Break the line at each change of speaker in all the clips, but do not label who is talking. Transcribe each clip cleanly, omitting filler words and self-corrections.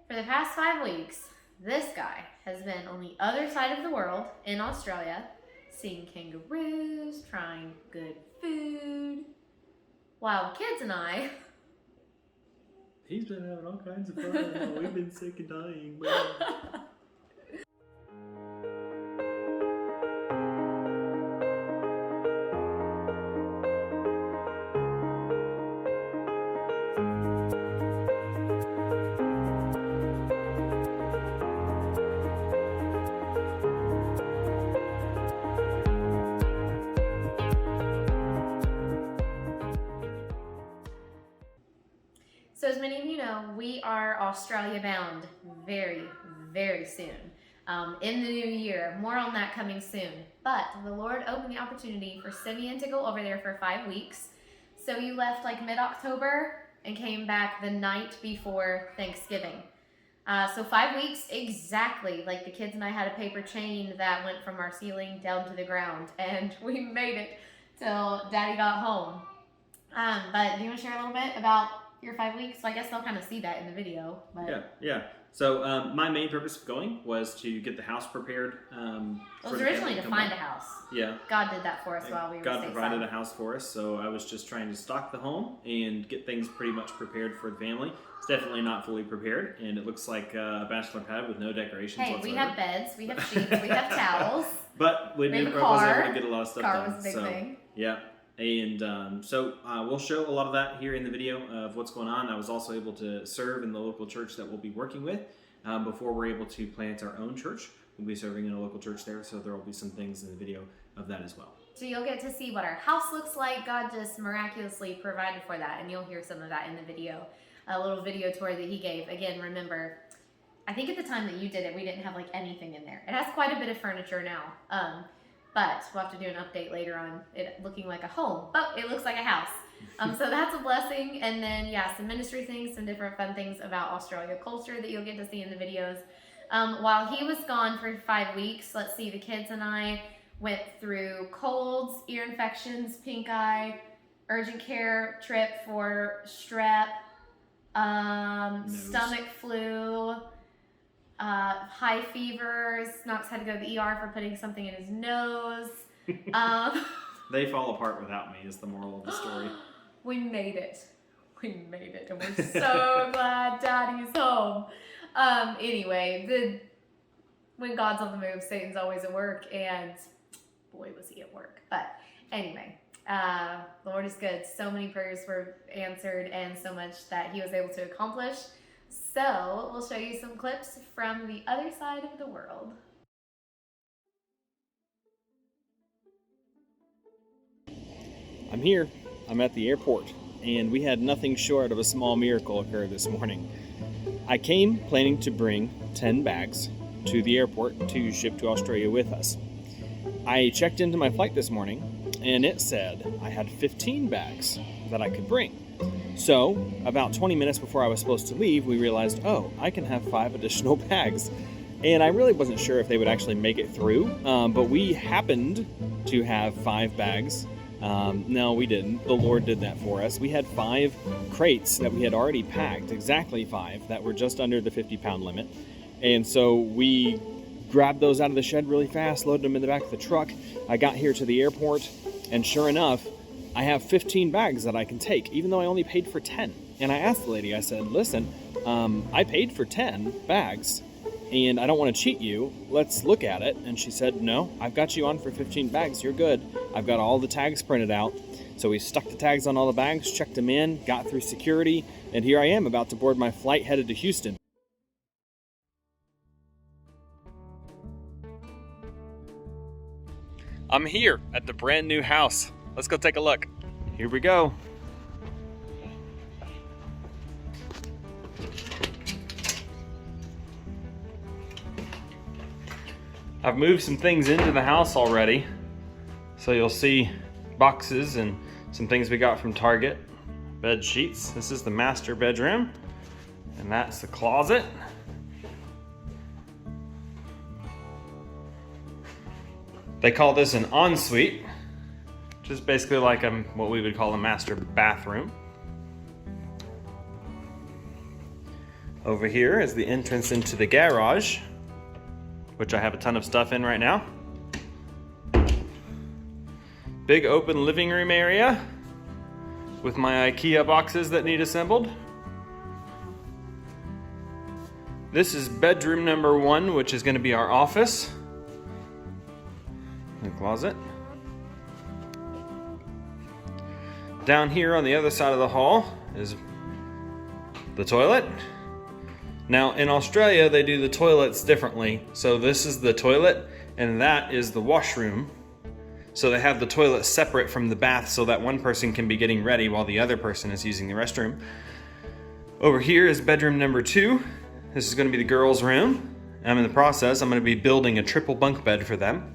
For the past 5 weeks, this guy has been on the other side of the world in Australia, seeing kangaroos, trying good food, while the kids and I...
He's been having all kinds of fun. We've been sick and dying. But...
So as many of you know, we are Australia bound very, very soon. In the new year, more on that coming soon. But the Lord opened the opportunity for Simeon to go over there for 5 weeks. So you left like mid-October and came back the night before Thanksgiving. So 5 weeks exactly, like the kids and I had a paper chain that went from our ceiling down to the ground, and we made it till Daddy got home. But do you want to share a little bit about your 5 weeks? So I guess they'll kind of see that in the video. But...
Yeah. So my main purpose of going was to get the house prepared.
It was originally to find a house.
Yeah.
God did that for us while we were stateside.
God provided a house for us, so I was just trying to stock the home and get things pretty much prepared for the family. It's definitely not fully prepared, and it looks like a bachelor pad with no decorations whatsoever.
We have beds, we have sheets, we have towels.
But we wasn't able to get a lot of stuff done.
Car was a big thing.
Yeah. And so we'll show a lot of that here in the video of what's going on. I was also able to serve in the local church that we'll be working with before we're able to plant our own church. We'll be serving in a local church there, so there will be some things in the video of that as well.
So you'll get to see what our house looks like. God just miraculously provided for that, and you'll hear some of that in the video. A little video tour that he gave. Again, remember, I think at the time that you did it, we didn't have like anything in there. It has quite a bit of furniture now. But we'll have to do an update later on it looking like a home, but it looks like a house. So that's a blessing. And then, yeah, some ministry things, some different fun things about Australia culture that you'll get to see in the videos. While he was gone for 5 weeks, let's see, the kids and I went through colds, ear infections, pink eye, urgent care trip for strep, stomach flu, high fevers. Knox had to go to the ER for putting something in his nose.
They fall apart without me is the moral of the story.
We made it. And we're so glad Daddy's home. Anyway, when God's on the move, Satan's always at work, and boy, was he at work. But anyway, the Lord is good. So many prayers were answered and so much that he was able to accomplish. So we'll show you some clips from the other side of the world.
I'm here. I'm at the airport, and we had nothing short of a small miracle occur this morning. I came planning to bring 10 bags to the airport to ship to Australia with us. I checked into my flight this morning, and it said I had 15 bags that I could bring. So, about 20 minutes before I was supposed to leave, we realized, oh, I can have 5 additional bags. And I really wasn't sure if they would actually make it through, but we happened to have 5 bags. No, we didn't. The Lord did that for us. We had 5 crates that we had already packed, exactly 5, that were just under the 50-pound limit. And so we grabbed those out of the shed really fast, loaded them in the back of the truck. I got here to the airport, and sure enough, I have 15 bags that I can take, even though I only paid for 10. And I asked the lady, I said, listen, I paid for 10 bags, and I don't want to cheat you. Let's look at it. And she said, no, I've got you on for 15 bags. You're good. I've got all the tags printed out. So we stuck the tags on all the bags, checked them in, got through security, and here I am about to board my flight headed to Houston. I'm here at the brand new house. Let's go take a look. Here we go. I've moved some things into the house already. So you'll see boxes and some things we got from Target. Bed sheets. This is the master bedroom. And that's the closet. They call this an ensuite, which is basically like what we would call a master bathroom. Over here is the entrance into the garage, which I have a ton of stuff in right now. Big open living room area with my IKEA boxes that need assembled. This is bedroom number 1, which is going to be our office. The closet. Down here on the other side of the hall is the toilet. Now in Australia they do the toilets differently. So this is the toilet and that is the washroom. So they have the toilet separate from the bath so that one person can be getting ready while the other person is using the restroom. Over here is bedroom number 2. This is going to be the girls' room. I'm in the process. I'm going to be building a triple bunk bed for them.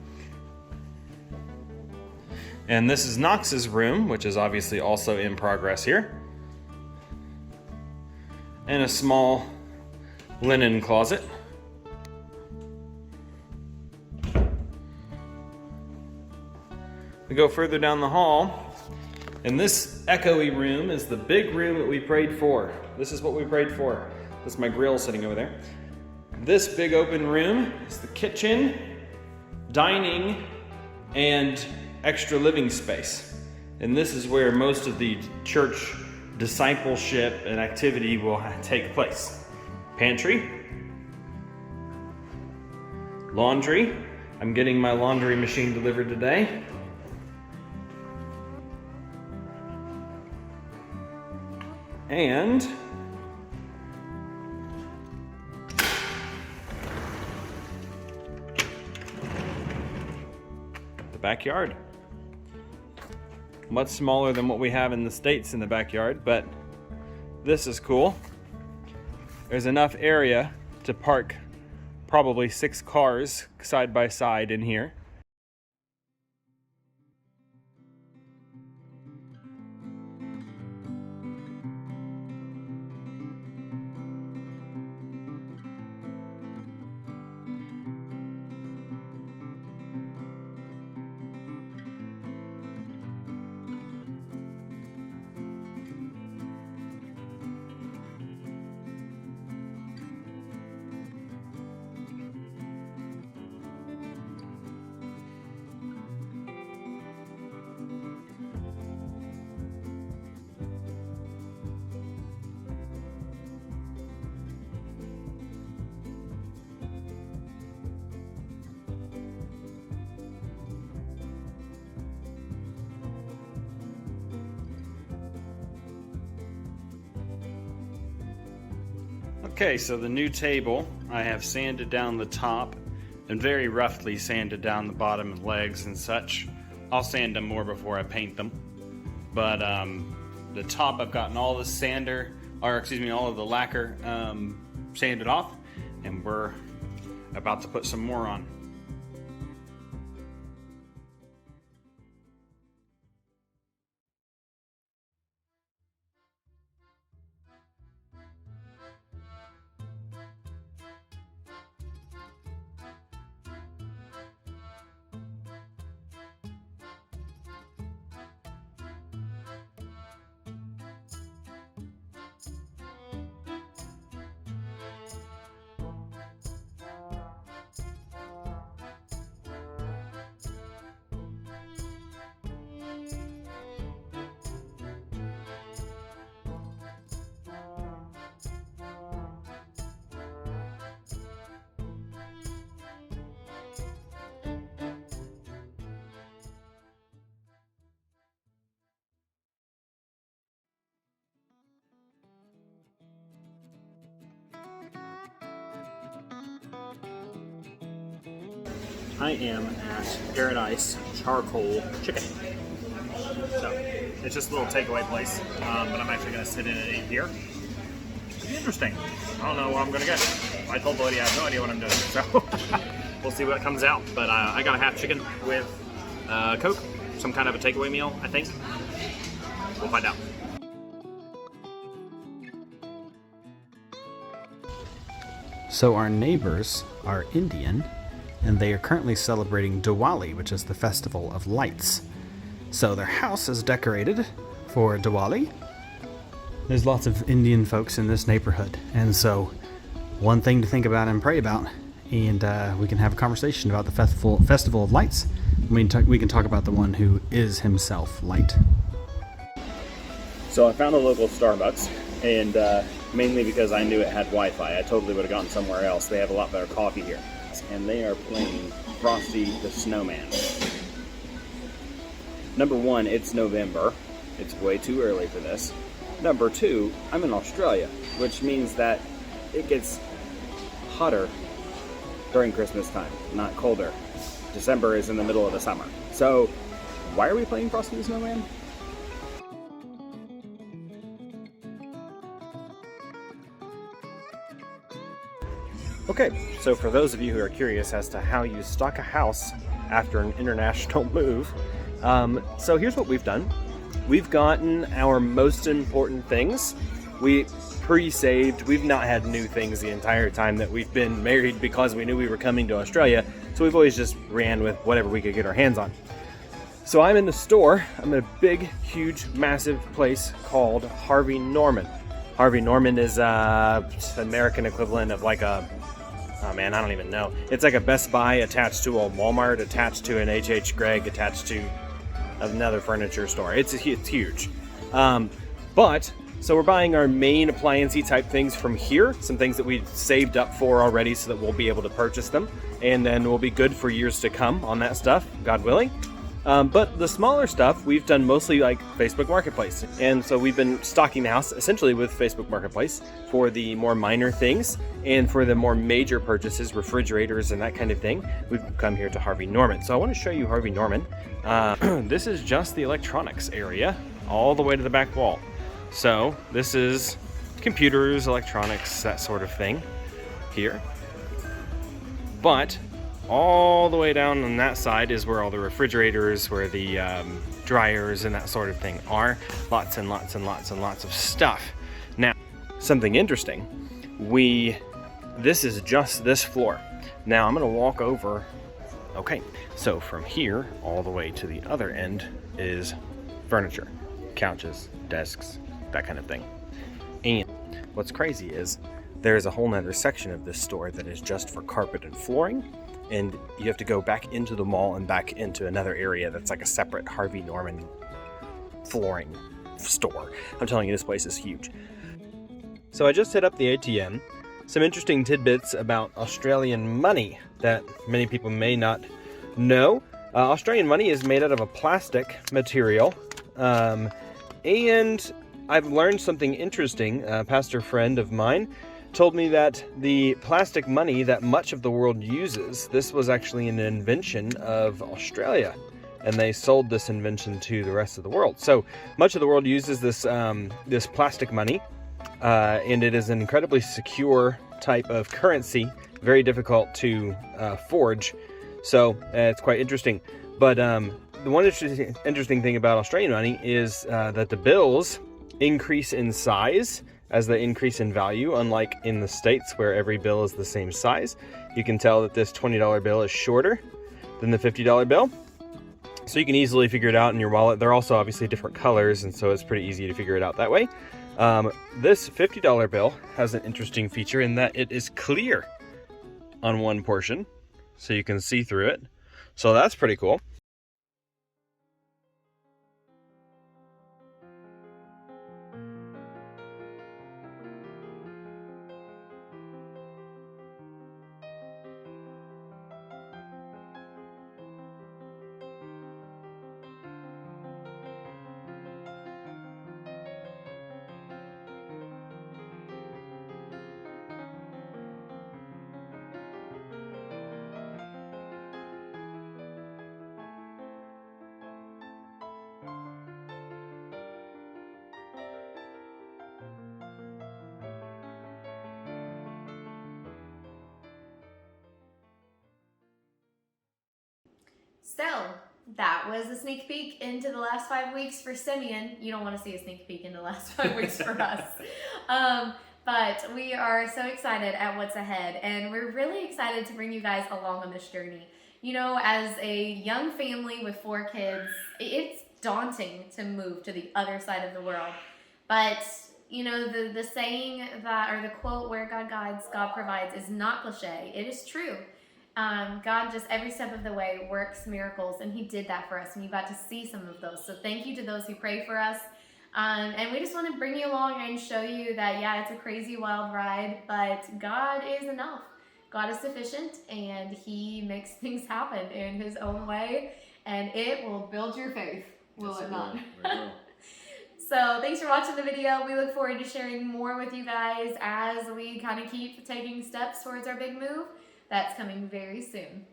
And this is Knox's room, which is obviously also in progress here. And a small linen closet. We go further down the hall, and this echoey room is the big room that we prayed for. This is what we prayed for. That's my grill sitting over there. This big open room is the kitchen, dining, and extra living space. And this is where most of the church discipleship and activity will take place. Pantry. Laundry. I'm getting my laundry machine delivered today. And the backyard. Much smaller than what we have in the States in the backyard, but this is cool. There's enough area to park probably 6 cars side by side in here. Okay, so the new table, I have sanded down the top and very roughly sanded down the bottom and legs and such. I'll sand them more before I paint them. But the top, I've gotten all the all of the lacquer sanded off, and we're about to put some more on. I am at Paradise Charcoal Chicken. So, it's just a little takeaway place, but I'm actually going to sit in and eat here. It'll be interesting. I don't know what I'm going to get. I told the lady I have no idea what I'm doing, so we'll see what comes out. But I got a half chicken with Coke, some kind of a takeaway meal, I think. We'll find out. So our neighbors are Indian, and they are currently celebrating Diwali, which is the festival of lights. So their house is decorated for Diwali. There's lots of Indian folks in this neighborhood, and so
one thing to think about and pray about, and we can have a conversation about the festival of lights. We can talk about the one who is himself light.
So I found a local Starbucks, and mainly because I knew it had Wi-Fi. I totally would have gone somewhere else. They have a lot better coffee here. And they are playing Frosty the Snowman. Number one, it's November. It's way too early for this. Number two, I'm in Australia, which means that it gets hotter during Christmas time, not colder. December is in the middle of the summer. So why are we playing Frosty the Snowman? Okay, so for those of you who are curious as to how you stock a house after an international move, so here's what we've done. We've gotten our most important things. We pre-saved. We've not had new things the entire time that we've been married because we knew we were coming to Australia, so we've always just ran with whatever we could get our hands on. So I'm in the store. I'm in a big, huge, massive place called Harvey Norman. Harvey Norman is the American equivalent of like a, oh man, I don't even know. It's like a Best Buy attached to a Walmart, attached to an H.H. Gregg, attached to another furniture store. It's huge. So we're buying our main appliance-y type things from here, some things that we saved up for already so that we'll be able to purchase them, and then we'll be good for years to come on that stuff, God willing. But the smaller stuff, we've done mostly like Facebook Marketplace. And so we've been stocking the house essentially with Facebook Marketplace for the more minor things, and for the more major purchases, refrigerators and that kind of thing, we've come here to Harvey Norman. So I want to show you Harvey Norman. This is just the electronics area all the way to the back wall. So this is computers, electronics, that sort of thing here. But all the way down on that side is where all the refrigerators, where the dryers and that sort of thing are. Lots and lots and lots and lots of stuff. Now, something interesting. This is just this floor. Now I'm gonna walk over. Okay, so from here all the way to the other end is furniture, couches, desks, that kind of thing. And what's crazy is there's a whole nother section of this store that is just for carpet and flooring. And you have to go back into the mall and back into another area that's like a separate Harvey Norman flooring store. I'm telling you, this place is huge. So I just hit up the ATM. Some interesting tidbits about Australian money that many people may not know. Australian money is made out of a plastic material. And I've learned something interesting. A pastor friend of mine told me that the plastic money that much of the world uses, this was actually an invention of Australia, and they sold this invention to the rest of the world. So much of the world uses this this plastic money, and it is an incredibly secure type of currency, very difficult to forge. So it's quite interesting. But the one interesting thing about Australian money is that the bills increase in size as they increase in value, unlike in the States where every bill is the same size. You can tell that this $20 bill is shorter than the $50 bill. So you can easily figure it out in your wallet. They're also obviously different colors, and so it's pretty easy to figure it out that way. This $50 bill has an interesting feature in that it is clear on one portion, so you can see through it. So that's pretty cool.
So that was a sneak peek into the last 5 weeks for Simeon. You don't want to see a sneak peek into the last 5 weeks for us. But we are so excited at what's ahead, and we're really excited to bring you guys along on this journey. You know, as a young family with 4 kids, it's daunting to move to the other side of the world. But you know, the saying that, or the quote, where God guides, God provides, is not cliche. It is true. God just every step of the way works miracles, and he did that for us, and you got to see some of those. So thank you to those who pray for us. And we just want to bring you along and show you that, yeah, it's a crazy wild ride, but God is enough. God is sufficient, and he makes things happen in his own way, and it will build your faith, will it not? So thanks for watching the video. We look forward to sharing more with you guys as we kind of keep taking steps towards our big move. That's coming very soon.